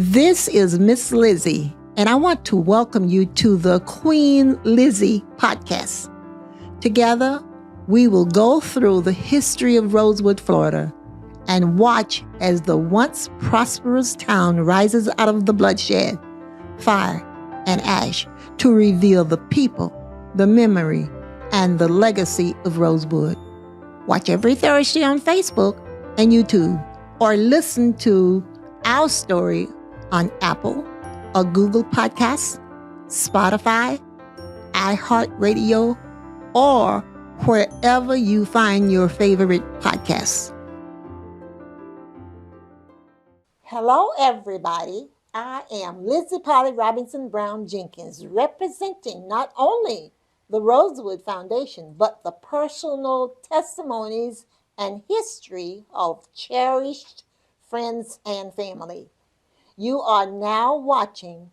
This is Miss Lizzie, and I want to welcome you to the Queen Lizzie podcast. Together, we will go through the history of Rosewood, Florida, and watch as the once prosperous town rises out of the bloodshed, fire, and ash to reveal the people, the memory, and the legacy of Rosewood. Watch every Thursday on Facebook and YouTube, or listen to our story on Apple or Google Podcasts, Spotify, iHeartRadio, or wherever you find your favorite podcasts. Hello, everybody. I am Lizzie Robinson Jenkins, representing not only the Rosewood Foundation, but the personal testimonies and history of cherished friends and family. You are now watching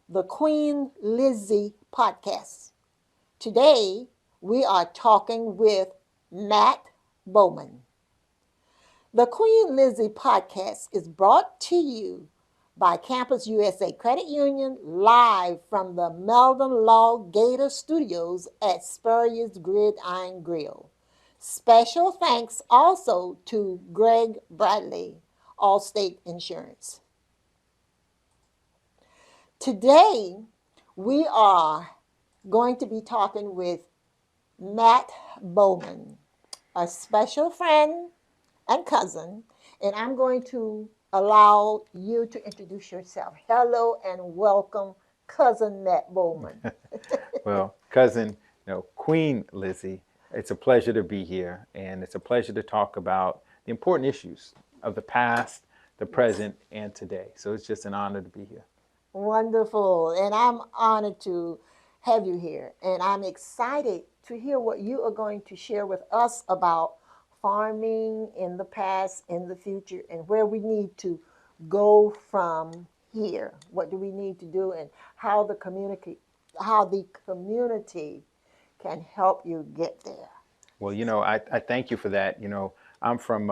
the Queen Lizzie podcast. Today, we are talking with Matt Bowman. The Queen Lizzie podcast is brought to you by Campus USA Credit Union, live from the Melvin Law Gator Studios at Spurrier's Gridiron Grill. Special thanks also to Greg Bradley, Allstate Insurance. Today, we are going to be talking with Matt Bowman, a special friend and cousin, and I'm going to allow you to introduce yourself. Hello and welcome, Cousin Matt Bowman. Well, cousin, Queen Lizzie, it's a pleasure to be here, and it's a pleasure to talk about the important issues of the past, the present, and today. So it's just an honor to be here. Wonderful, and I'm honored to have you here, and I'm excited to hear what you are going to share with us about farming in the past, in the future, and where we need to go from here. What do we need to do, and how the community can help you get there. Well, I thank you for that. I'm from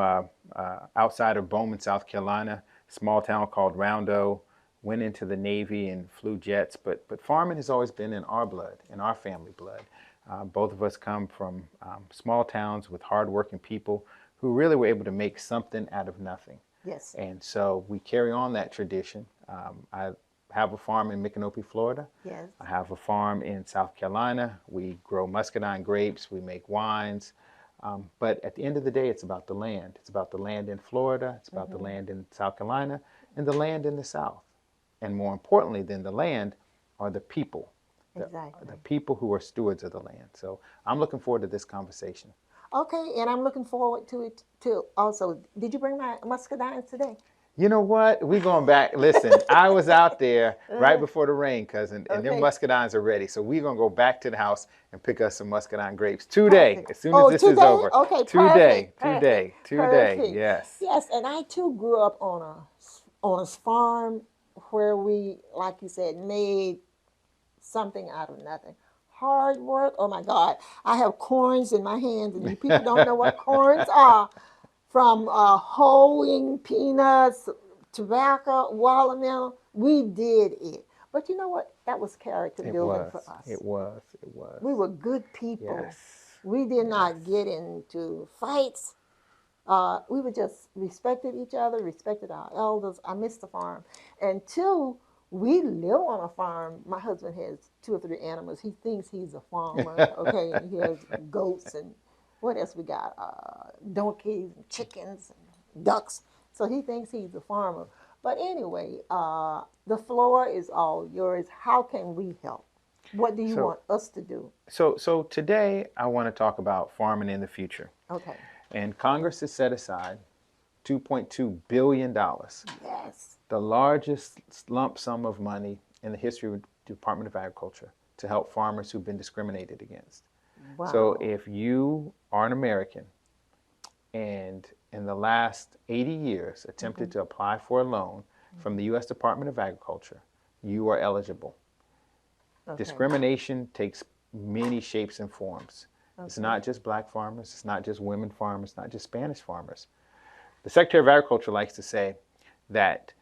outside of Bowman, South Carolina, a small town called Roundo. Went into the Navy and flew jets, but farming has always been in our blood, in our family blood. Both of us come from small towns with hardworking people who really were able to make something out of nothing. Yes. And so we carry on that tradition. I have a farm in Micanopy, Florida. Yes. I have a farm in South Carolina. We grow muscadine grapes. We make wines. But at the end of the day, it's about the land. It's about the land in Florida. It's about the land in South Carolina and the land in the South. And more importantly than the land are the people. Exactly. The people who are stewards of the land. So I'm looking forward to this conversation. Okay, and I'm looking forward to it too. Also, did you bring my muscadines today? You know what? We're going back. Listen, I was out there right before the rain, cousin, and them muscadines are ready. So we're going to go back to the house and pick us some muscadine grapes today, Perfect. as soon as this is over. Okay, today, perfect. today, yes. Yes, and I too grew up on a farm where we, like you said, made something out of nothing. Hard work. Oh my God. I have corns in my hands, and people don't know what corns are. From hoeing, peanuts, tobacco, watermelon. We did it. But you know what? That was character building for us. It was. We were good people. Yes. We did not get into fights. We were just respected each other, respected our elders. I miss the farm. Until we live on a farm, my husband has 2 or 3 animals. He thinks he's a farmer, okay? And he has goats and what else we got? Donkeys, and chickens, and ducks. So he thinks he's a farmer. But anyway, the floor is all yours. How can we help? What do you want us to do? So today I want to talk about farming in the future. Okay. And Congress has set aside $2.2 billion. Yes. The largest lump sum of money in the history of the Department of Agriculture to help farmers who've been discriminated against. Wow. So if you are an American and in the last 80 years attempted to apply for a loan from the U.S. Department of Agriculture, you are eligible. Okay. Discrimination takes many shapes and forms. Okay. It's not just black farmers, it's not just women farmers, it's not just Spanish farmers. The Secretary of Agriculture likes to say that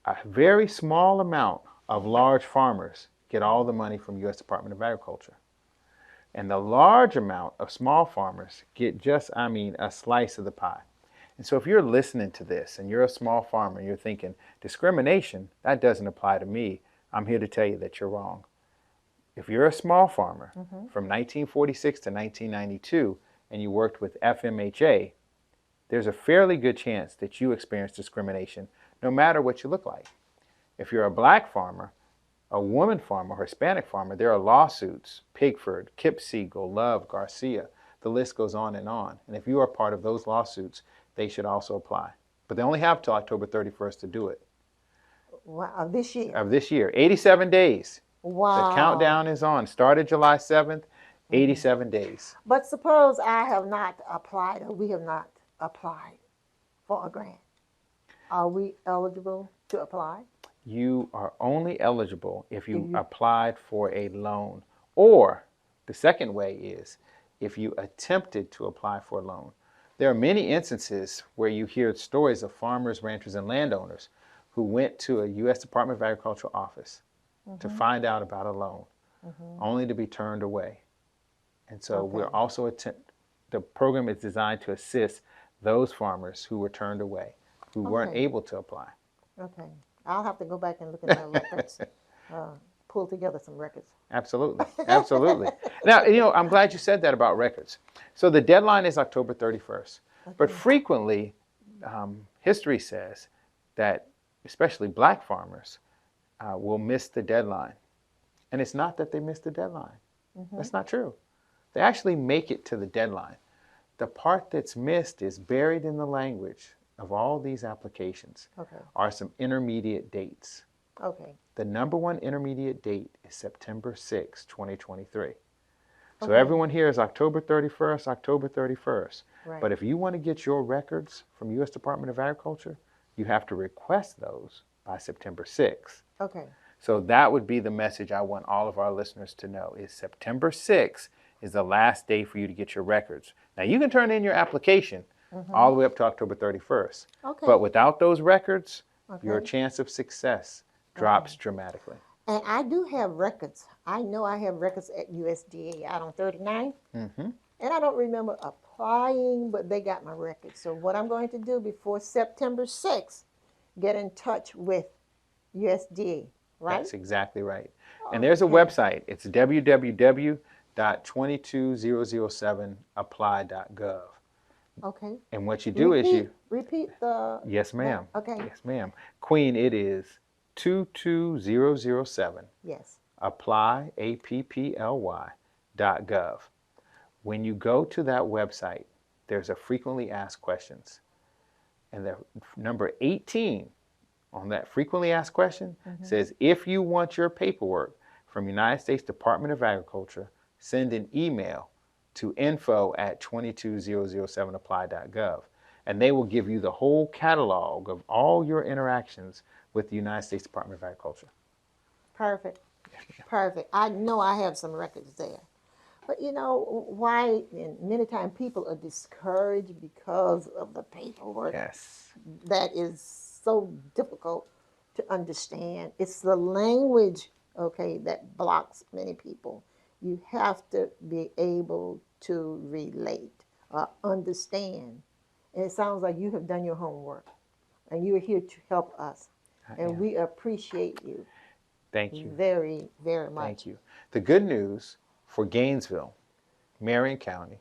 A very small amount of large farmers get all the money from U.S. Department of Agriculture. And the large amount of small farmers get just, a slice of the pie. And so if you're listening to this and you're a small farmer and you're thinking, discrimination, that doesn't apply to me, I'm here to tell you that you're wrong. If you're a small farmer from 1946 to 1992 and you worked with FMHA, there's a fairly good chance that you experience discrimination no matter what you look like. If you're a black farmer, a woman farmer, or Hispanic farmer, there are lawsuits, Pigford, Kip Siegel, Love, Garcia, the list goes on. And if you are part of those lawsuits, they should also apply. But they only have till October 31st to do it. Wow, this year. Of this year, 87 days. Wow. The countdown is on. Started July 7th, 87 days. But suppose I have not applied or we have not applied for a grant. Are we eligible to apply? You are only eligible if you applied for a loan. Or the second way is if you attempted to apply for a loan. There are many instances where you hear stories of farmers, ranchers, and landowners who went to a U.S. Department of Agriculture office to find out about a loan, only to be turned away. And so we're also the program is designed to assist those farmers who were turned away, who weren't able to apply. Okay. I'll have to go back and look at my records, pull together some records. Absolutely. Absolutely. Now, I'm glad you said that about records. So the deadline is October 31st. But frequently, history says that especially black farmers will miss the deadline. And it's not that they missed the deadline. That's not true. They actually make it to the deadline. The part that's missed is buried in the language of all these applications are some intermediate dates. Okay. The number one intermediate date is September 6, 2023. So everyone here is October 31st, October 31st. Right. But if you want to get your records from U.S. Department of Agriculture, you have to request those by September 6th. Okay. So that would be the message I want all of our listeners to know is September 6th is the last day for you to get your records. Now you can turn in your application all the way up to October 31st. Okay. But without those records, your chance of success drops dramatically. And I do have records. I know I have records at USDA out on 39. And I don't remember applying, but they got my records. So what I'm going to do before September 6th, get in touch with USDA, right? That's exactly right. And there's a website. It's www.22007apply.gov. Okay. And what you do is you... Repeat the... Yes, ma'am. Okay. Yes, ma'am. Queen, it is 22007. Yes. Apply, APPLY.gov. When you go to that website, there's a frequently asked questions. And the number 18 on that frequently asked question says, if you want your paperwork from United States Department of Agriculture, send an email to info@22007apply.gov. And they will give you the whole catalog of all your interactions with the United States Department of Agriculture. Perfect. Perfect. I know I have some records there. But why many times people are discouraged because of the paperwork that is so difficult to understand. It's the language, that blocks many people. You have to be able to relate or understand. And it sounds like you have done your homework and you are here to help us. We appreciate you. Thank you. Very, very much. Thank you. The good news for Gainesville, Marion County,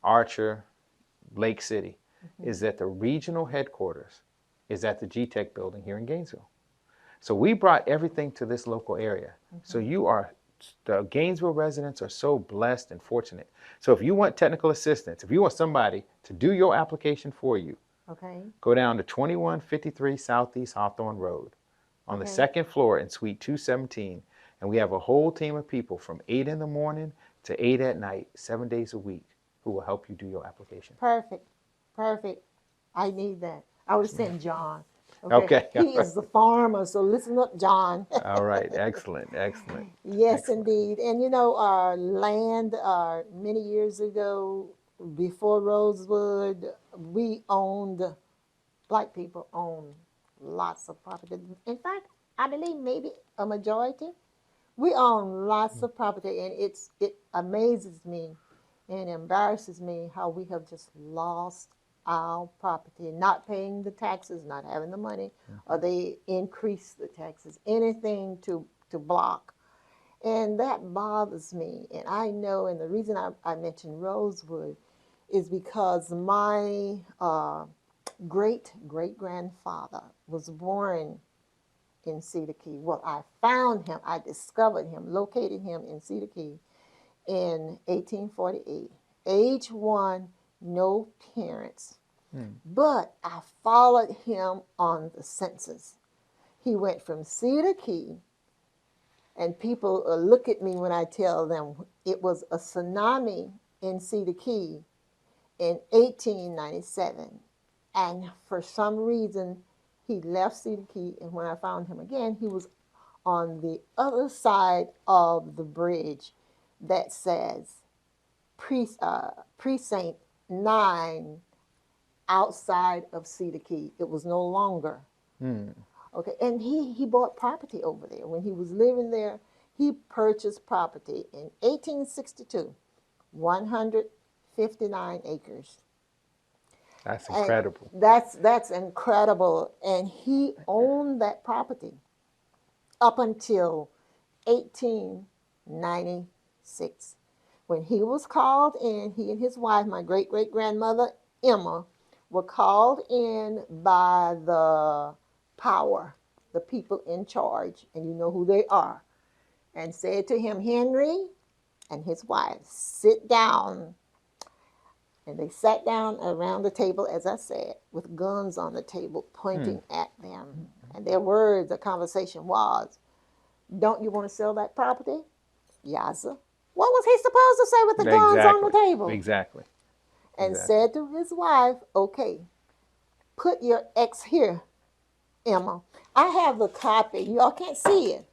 Archer, Lake City, is that the regional headquarters is at the GTEC building here in Gainesville. So we brought everything to this local area. So the Gainesville residents are so blessed and fortunate. So if you want technical assistance, if you want somebody to do your application for you, go down to 2153 Southeast Hawthorne Road on the second floor in Suite 217. And we have a whole team of people from 8 in the morning to 8 at night, 7 days a week, who will help you do your application. Perfect. Perfect. I need that. I would send John. Okay. He is the farmer, so listen up, John. All right. Excellent. Excellent. Yes, Excellent. indeed. And our land, many years ago, before Rosewood, black people owned lots of property. In fact, I believe maybe a majority. We own lots of property, and it amazes me and embarrasses me how we have just lost our property, not paying the taxes, not having the money, or they increase the taxes, anything to block. And that bothers me. And I know, and the reason I mentioned Rosewood is because my great great grandfather was born in Cedar Key. Well, I found him, I discovered him, located him in Cedar Key in 1848. Age 1, no parents. But I followed him on the census. He went from Cedar Key, and people look at me when I tell them it was a tsunami in Cedar Key in 1897. And for some reason, he left Cedar Key, and when I found him again, he was on the other side of the bridge that says Precinct 9 outside of Cedar Key. It was no longer. Okay, and he bought property over there. When he was living there, he purchased property in 1862, 159 acres. That's And incredible. that's incredible. And he owned that property up until 1896. When he was called in, he and his wife, my great great grandmother Emma, were called in by the power, the people in charge, and you know who they are, and said to him, Henry and his wife, sit down. And they sat down around the table, as I said, with guns on the table pointing at them. And their words, the conversation was, don't you want to sell that property? Yassa. What was he supposed to say with the guns on the table? Exactly. And said to his wife, okay, put your ex here, Emma. I have the copy. Y'all can't see it.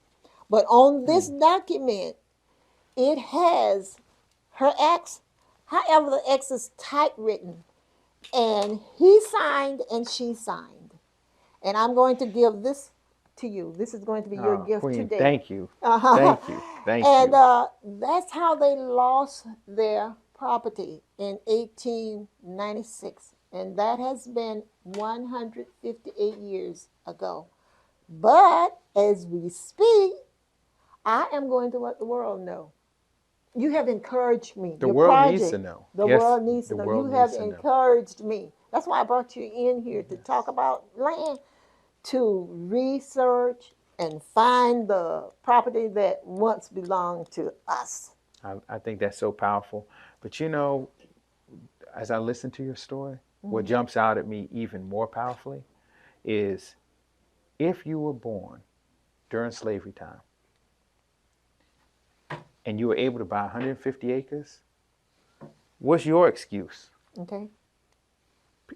But on this document, it has her ex. However, the ex is typewritten. And he signed and she signed. And I'm going to give this to you. This is going to be your gift Queen, today. thank you. Thank you. Thank And you. that's how they lost their property in 1896. And that has been 158 years ago. But as we speak, I am going to let the world know. You have encouraged me. The Your world project, needs to know. the Yes, world needs to the know. world You have needs to know. encouraged me. That's why I brought you in here to talk about land, to research and find the property that once belonged to us. I think that's so powerful. But you know, as I listen to your story, what jumps out at me even more powerfully is if you were born during slavery time and you were able to buy 150 acres, what's your excuse? Okay.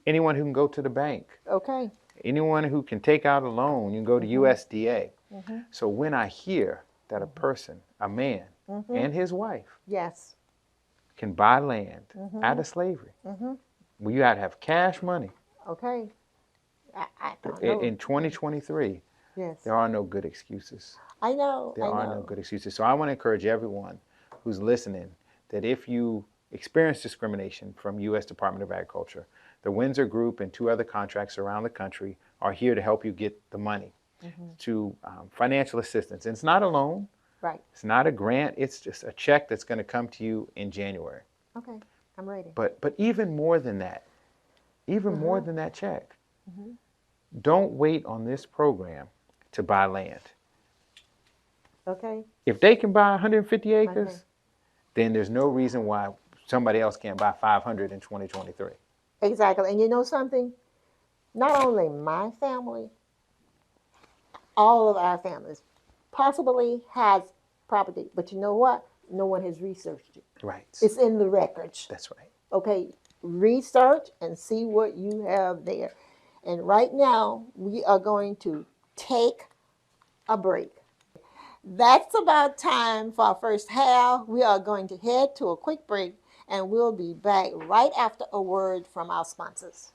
Anyone who can go to the bank, Okay. anyone who can take out a loan, you can go to USDA. So when I hear that a person, a man, and his wife Yes. can buy land out of slavery, well, you got to have cash money. Okay. I don't know. In 2023, Yes. there are no good excuses. I know. There are no good excuses. So I want to encourage everyone who's listening that if you experience discrimination from U.S. Department of Agriculture, the Windsor Group and 2 other contracts around the country are here to help you get the money to financial assistance. And it's not a loan. Right. It's not a grant. It's just a check that's going to come to you in January. Okay. I'm ready. But even more than that, more than that check, don't wait on this program to buy land. Okay. If they can buy 150 acres, then there's no reason why somebody else can't buy 500 in 2023. Exactly. And you know something? Not only my family, all of our families possibly has property, but you know what? No one has researched it. Right. It's in the records. That's right. Okay, research and see what you have there. And right now, we are going to take a break. That's about time for our first half. We are going to head to a quick break, and we'll be back right after a word from our sponsors.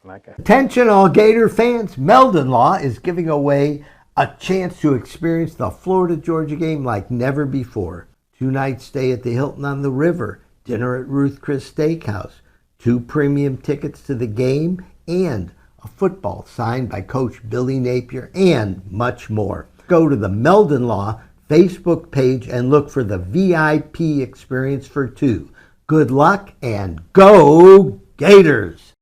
Like a Attention all Gator fans, Meldon Law is giving away a chance to experience the Florida-Georgia game like never before. 2 nights stay at the Hilton on the River, dinner at Ruth Chris Steakhouse, 2 premium tickets to the game, and a football signed by Coach Billy Napier, and much more. Go to the Meldon Law Facebook page and look for the VIP experience for 2. Good luck and go Gators!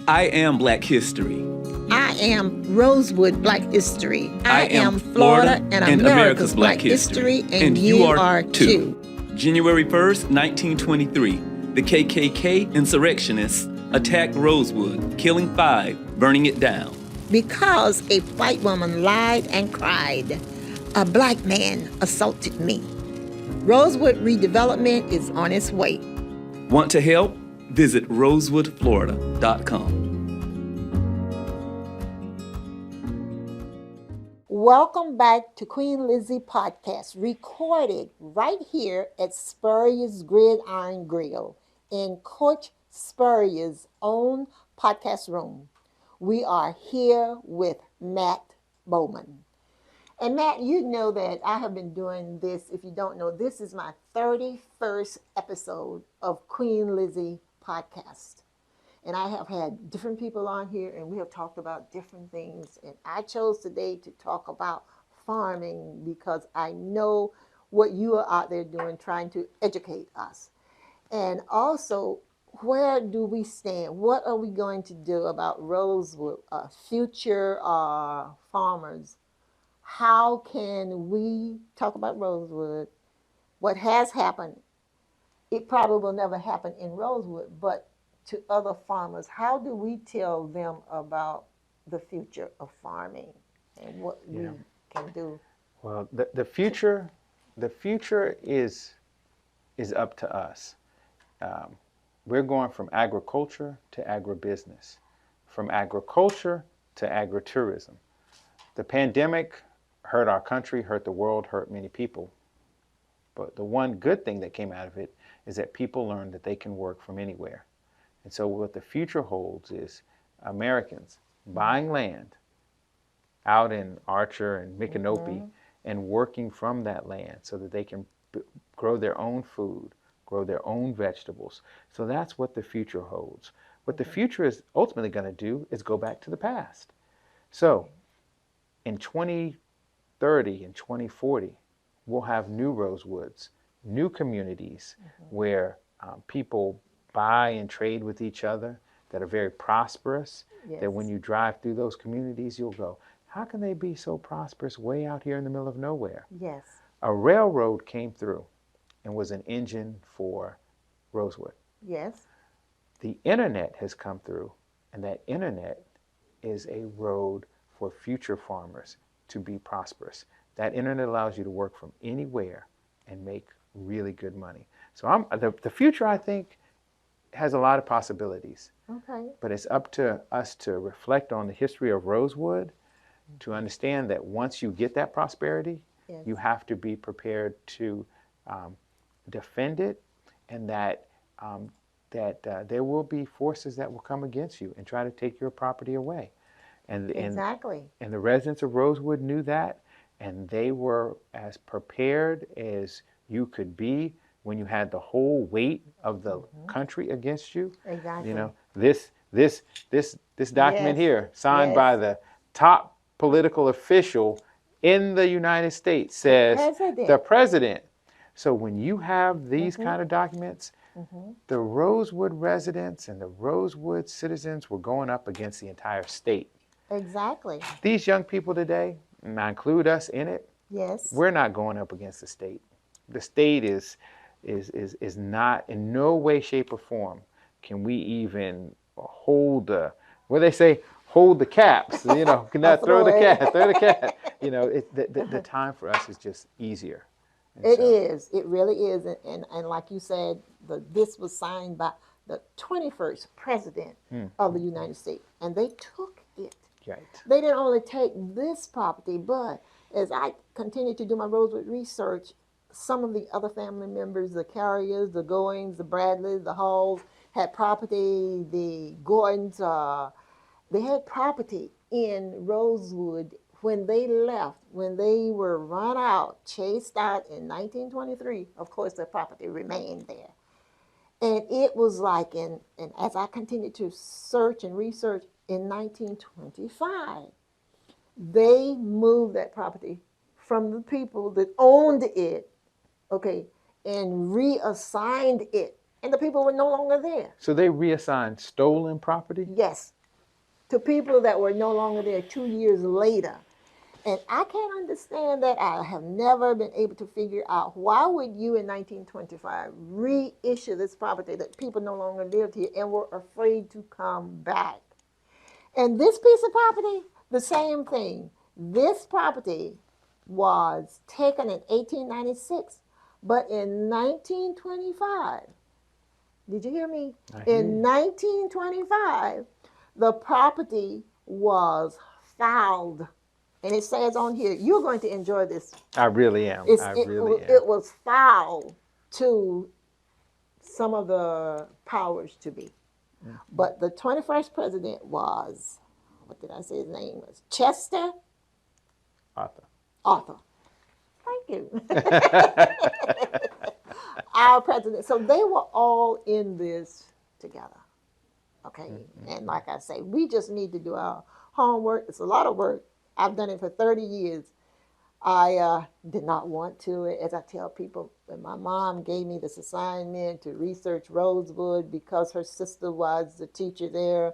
I am Black History. I am Rosewood Black History. I am Florida and America's Black History. And you are too. January 1st, 1923, the KKK insurrectionists attacked Rosewood, killing 5, burning it down. Because a white woman lied and cried, a black man assaulted me. Rosewood redevelopment is on its way. Want to help? Visit rosewoodflorida.com. Welcome back to Queen Lizzie Podcast, recorded right here at Spurrier's Gridiron Grill in Coach Spurrier's own podcast room. We are here with Matt Bowman. And Matt, you know that I have been doing this. If you don't know, this is my 31st episode of Queen Lizzie Podcast. And I have had different people on here, and we have talked about different things. And I chose today to talk about farming because I know what you are out there doing, trying to educate us. And also, where do we stand? What are we going to do about Rosewood, future farmers? How can we talk about Rosewood? What has happened, it probably will never happen in Rosewood, but to other farmers, how do we tell them about the future of farming and what we can do? well, the future is up to us. We're going from agriculture to agribusiness, from agriculture to agritourism. The pandemic hurt our country, hurt the world, hurt many people. But the one good thing that came out of it is that people learned that they can work from anywhere. And so what the future holds is Americans buying land out in Archer and Micanopy and working from that land so that they can grow their own food, grow their own vegetables. So that's what the future holds. What the future is ultimately going to do is go back to the past. So in 2030 and 2040, we'll have new Rosewoods, new communities where people buy and trade with each other that are very prosperous, that when you drive through those communities, you'll go, how can they be so prosperous way out here in the middle of nowhere? Yes. A railroad came through and was an engine for Rosewood. Yes. The internet has come through, and that internet is a road for future farmers to be prosperous. That internet allows you to work from anywhere and make really good money. So the future, I think, has a lot of possibilities. Okay. But it's up to us to reflect on the history of Rosewood, to understand that once you get that prosperity, you have to be prepared to defend it, and that there will be forces that will come against you and try to take your property away. And the residents of Rosewood knew that, and they were as prepared as you could be when you had the whole weight of the country against you. Exactly. You know, this document here, signed by the top political official in the United States, says the president. So when you have these kind of documents, the Rosewood residents and the Rosewood citizens were going up against the entire state. Exactly. These young people today, and I include us in it, we're not going up against the state. The state is not, in no way, shape, or form can we even hold the, what do they say, hold the caps, you know, cannot throw the cat. You know, the time for us is just easier. And It is. It really is. And like you said, this was signed by the 21st president of the United States, and they took it. Right. They didn't only take this property, but as I continue to do my Rosewood research, some of the other family members, the Carriers, the Goings, the Bradleys, the Halls, had property. The Gordons, they had property in Rosewood when they left, when they were run out, chased out in 1923. Of course, their property remained there. And it was like, and as I continued to search and research, in 1925, they moved that property from the people that owned it, okay, and reassigned it. And the people were no longer there. So they reassigned stolen property? Yes, to people that were no longer there 2 years later. And I can't understand that. I have never been able to figure out why would you in 1925 reissue this property that people no longer lived here and were afraid to come back. And this piece of property, the same thing. This property was taken in 1896, but in 1925, did you hear me? In 1925, the property was filed. And it says on here, you're going to enjoy this. I really am. It was filed to some of the powers to be. Mm-hmm. But the 21st president was, what did I say his name was? Chester Arthur. Thank you. Our president. So they were all in this together. Okay. Mm-hmm. And like I say, we just need to do our homework. It's a lot of work. I've done it for 30 years. I did not want to. As I tell people, when my mom gave me this assignment to research Rosewood because her sister was the teacher there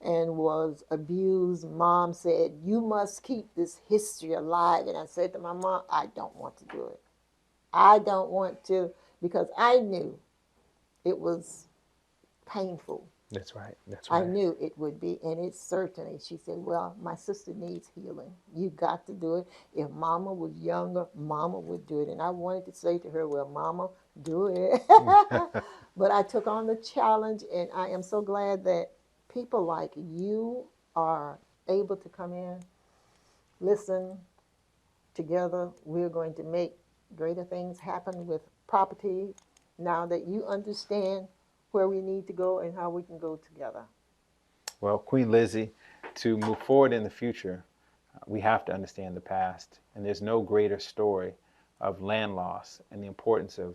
and was abused, Mom said, you must keep this history alive. And I said to my mom, I don't want to do it. I don't want to, because I knew it was painful. That's right. That's right. I knew it would be, and it certainly. She said, well, my sister needs healing. You got to do it. If Mama was younger, Mama would do it. And I wanted to say to her, well, Mama, do it. But I took on the challenge, and I am so glad that people like you are able to come in, listen. Together, we're going to make greater things happen with property now that you understand where we need to go and how we can go together. Well, Queen Lizzie, to move forward in the future, we have to understand the past. And there's no greater story of land loss and the importance of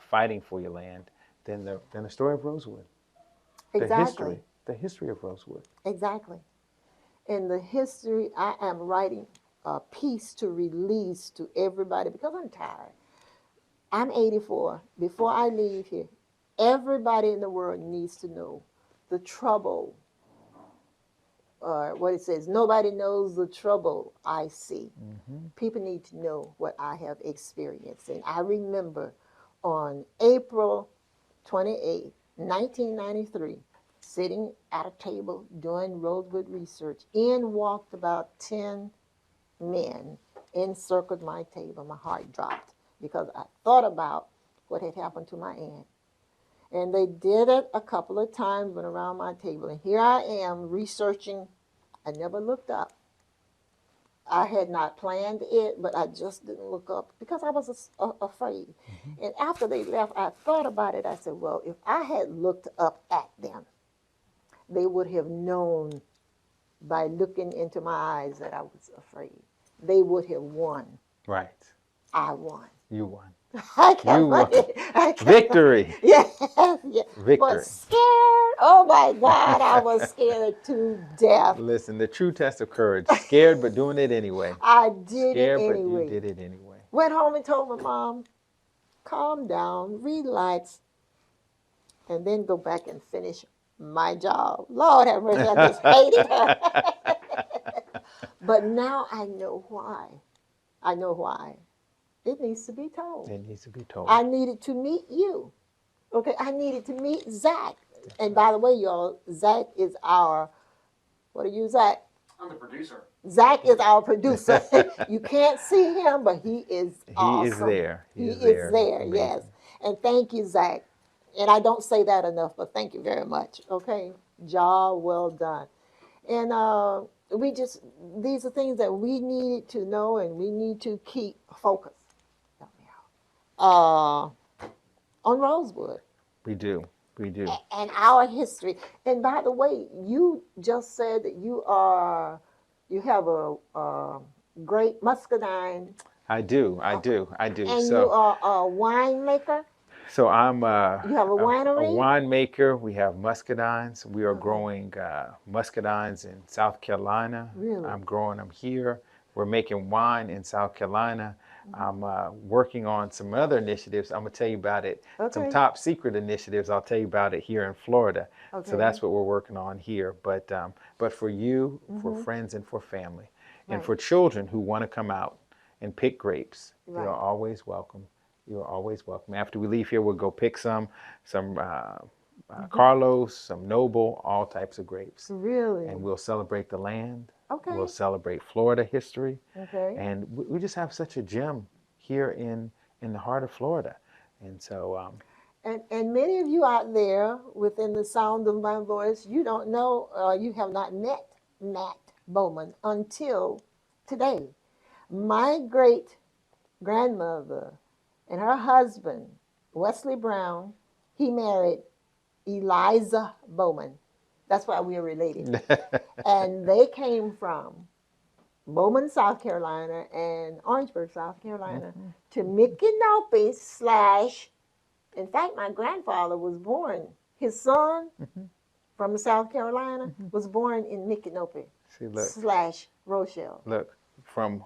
fighting for your land than the story of Rosewood. Exactly. The history of Rosewood. Exactly. In the history, I am writing a piece to release to everybody because I'm tired. I'm 84. Before I leave here, everybody in the world needs to know the trouble, or what it says, nobody knows the trouble I see. Mm-hmm. People need to know what I have experienced. And I remember on April 28, 1993, sitting at a table doing Rosewood research, in walked about 10 men, encircled my table. My heart dropped because I thought about what had happened to my aunt. And they did it a couple of times, went around my table. And here I am researching. I never looked up. I had not planned it, but I just didn't look up because I was afraid. Mm-hmm. And after they left, I thought about it. I said, well, if I had looked up at them, they would have known by looking into my eyes that I was afraid. They would have won. Right. I won. You won. You won. Victory. Yeah, yeah. Victory. But scared. Oh my God, I was scared to death. Listen, the true test of courage. Scared, but doing it anyway. I did Scared, it anyway. But you did it anyway. Went home and told my mom, calm down, relax, and then go back and finish my job. Lord have mercy, I just hated her. But now I know why. I know why. It needs to be told. It needs to be told. I needed to meet you. Okay, I needed to meet Zach. And by the way, y'all, Zach is our, what are you, Zach? I'm the producer. Zach is our producer. You can't see him, but he is awesome. He is there. He is there, yes. And thank you, Zach. And I don't say that enough, but thank you very much. Okay, job well done. And these are things that we needed to know, and we need to keep focused. Help me out. On Rosewood. We do. We do. and our history. And by the way, you just said that you have a great muscadine, I do. I do. I do. and you So, are a winemaker. so I'm You have a a winery. winemaker. We have muscadines. We are Okay. growing muscadines in South Carolina. Really? I'm growing them here. We're making wine in South Carolina. I'm working on some other initiatives. I'm gonna tell you about it. Some Okay. top secret initiatives. I'll tell you about it here in Florida. So Okay. that's what we're working on here. But for you, for Mm-hmm. friends, and for family, and Right. for children who want to come out and pick grapes, you Right. are always welcome. You are always welcome. After we leave here, we'll go pick some Carlos, some Noble, all types of grapes, Really? and we'll celebrate the land. Okay. We'll celebrate Florida history, Okay. and we just have such a gem here in the heart of Florida. And so, And many of you out there within the sound of my voice, you don't know, you have not met Matt Bowman until today. My great grandmother and her husband, Wesley Brown, he married Eliza Bowman. That's why we are related. And they came from Bowman, South Carolina, and Orangeburg, South Carolina, to Micanopy slash. In fact, my grandfather was born. His son from South Carolina was born in Micanopy see, look, slash Rochelle. look, from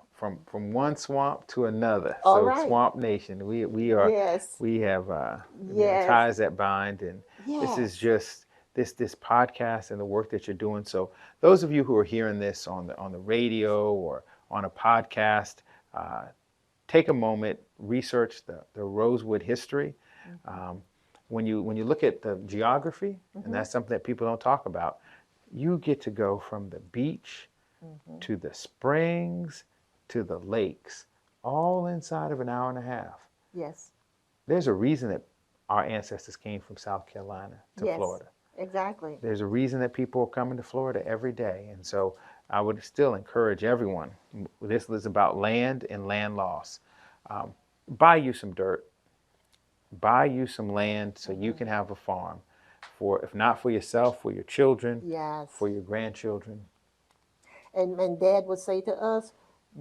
one swamp to another. All So right. Swamp Nation, Yes. we have Yes. ties that bind, and this is Yes. just this podcast and the work that you're doing. So those of you who are hearing this on the radio or on a podcast, take a moment, research the Rosewood history. When you look at the geography, and that's something that people don't talk about, you get to go from the beach to the springs to the lakes, all inside of an hour and a half. Yes. There's a reason that our ancestors came from South Carolina to Yes. Florida. Exactly. There's a reason that people are coming to Florida every day. And so I would still encourage everyone. This is about land and land loss. Buy you some dirt, buy you some land so you can have a farm. For if not for yourself, for your children, Yes. for your grandchildren. And Dad would say to us,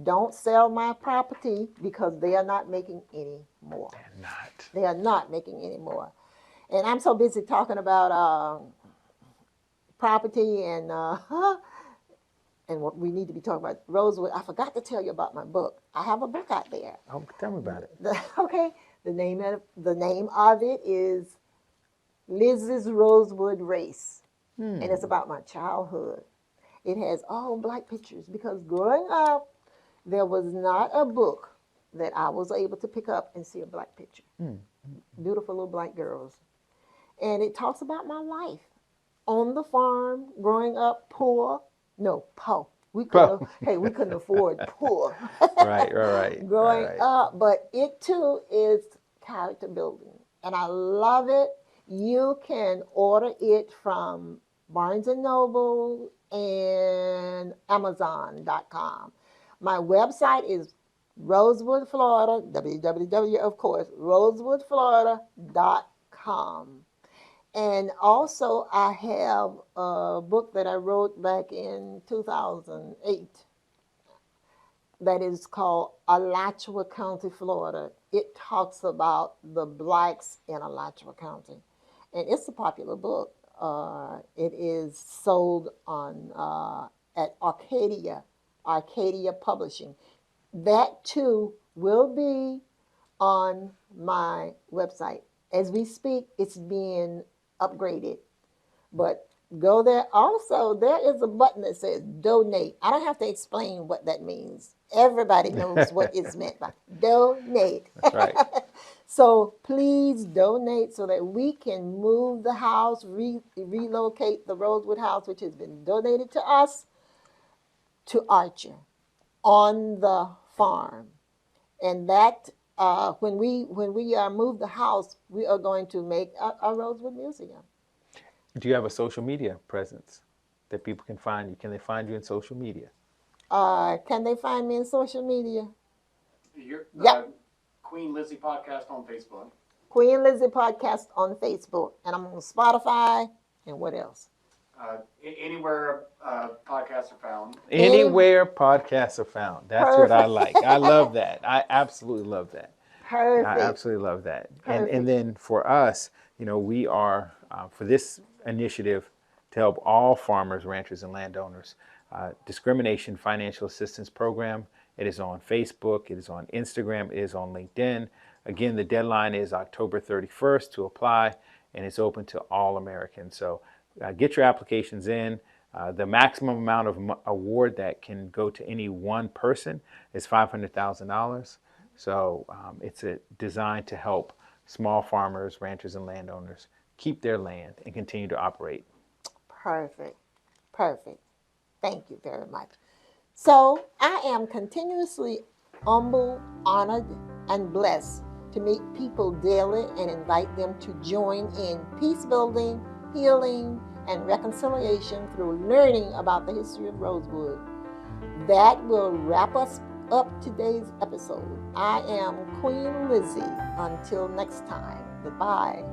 don't sell my property because they are not making any more. And not. They are not making any more. And I'm so busy talking about property and and what we need to be talking about Rosewood. I forgot to tell you about my book. I have a book out there. Oh, tell me about it. Okay, the name of it is Lizzie's Rosewood Race, and it's about my childhood. It has all black pictures because growing up, there was not a book that I was able to pick up and see a black picture. Beautiful little black girls. And it talks about my life on the farm, growing up poor. No, poor. We couldn't afford poor. Right. Growing up, but it too is character building. And I love it. You can order it from Barnes and Noble and Amazon.com. My website is Rosewood, Florida, www, of course, rosewoodflorida.com. And also, I have a book that I wrote back in 2008 that is called Alachua County, Florida. It talks about the blacks in Alachua County. And it's a popular book. It is sold on at Arcadia Publishing. That too will be on my website. As we speak, it's being upgraded. But go there. Also, there is a button that says donate. I don't have to explain what that means. Everybody knows what it's meant by donate. That's right. So please donate so that we can move the house, relocate the Rosewood house, which has been donated to us, to Archer on the farm. And that when we move the house, we are going to make a Rosewood Museum. Do you have a social media presence that people can find you? Can they find you in social media? Can they find me in social media? Your Yep. Queen Lizzie podcast on Facebook. Queen Lizzie Podcast on Facebook. And I'm on Spotify. And what else? Anywhere podcasts are found. Anywhere podcasts are found. That's what I like. I love that. I absolutely love that. Perfect. I absolutely love that. Perfect. And then for us, we are, for this initiative to help all farmers, ranchers, and landowners, discrimination financial assistance program. It is on Facebook. It is on Instagram. It is on LinkedIn. Again, the deadline is October 31st to apply, and it's open to all Americans. So get your applications in. The maximum amount of award that can go to any one person is $500,000. So it's designed to help small farmers, ranchers, and landowners keep their land and continue to operate. Perfect. Perfect. Thank you very much. So I am continuously humble, honored, and blessed to meet people daily and invite them to join in peace building, healing, and reconciliation through learning about the history of Rosewood. That will wrap us up today's episode. I am Queen Lizzie. Until next time, goodbye.